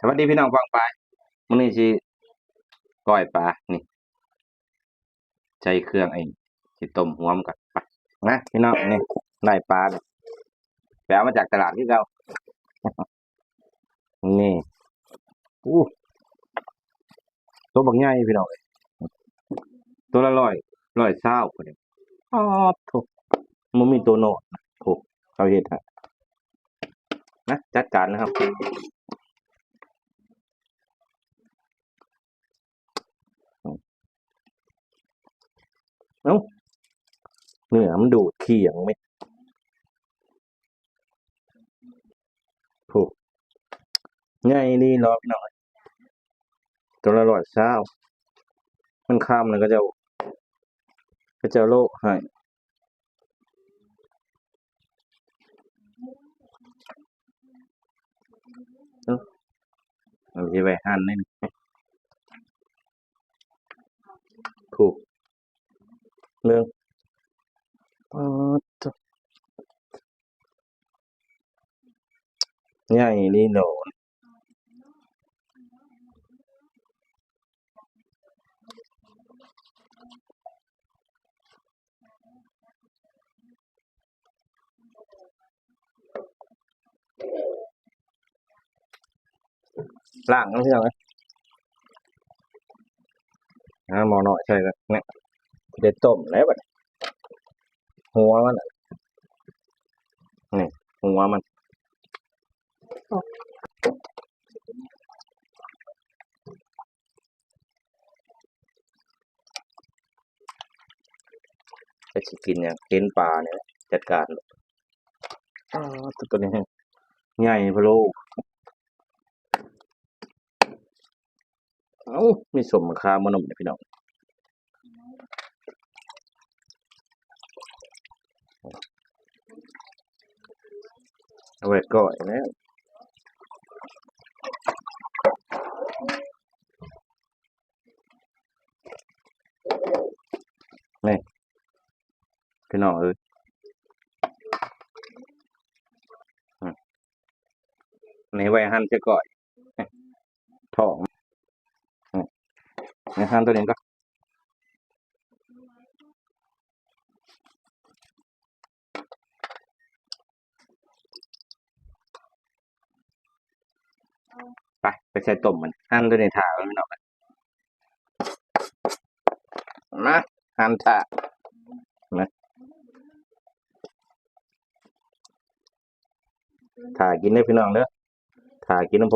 สวัสดีพี่น้องฟังไปมื้อนี้สิก้อยปลานี่ใช้เครื่องสิต้มหัวมันก่อนไปนะพี่น้องนี่ได้ปลาไปเอามาจากตลาดที่เรานี่อู้ตัวบักใหญ่พี่น้องตัวละ120พุ่นเด้อ้อโถมันมีตัวโน้ตนะโถเขาเฮ็ดให้นะจัดการนะครับเอ้าเนื้อมันดูดขี้หยังไหมโถใหญ่ดีเนาะพี่น้องตัวละ120มันค่ำแล้วก็จะโลให้เอ้าเอาสิไว้หั่นนี่ถูกเรื่องอ๋อโถใหญ่ดีโหล ล้างน้ำพี่น้องเอ้ยหม้อน้อยใช่แล้วเนี่ยสิได้ต้มแล้วบัดนี้หัวมันน่ะนี่หัวมันจะสิกินหยังเห็นปลานี่แหละจัดการโลดอ้อตัวนี้ใหญ่พะโล้เอ้ามีส้มมะขามมะนมเนี่ยพี่น้องเอาไว้ก้อยแล้วนี่พี่น้องเอ้ยอืมอันนี้ไว้หั่นจะก้อยนี่ท้องนี่นี่หั่นตัวนี้ก่อนไปใส่ต้มมันหั่นตัวนี้ท่าไว้พี่น้องมาหั่นท่านะท่ากินเด้อพี่น้องเด้อท่ากินนำผม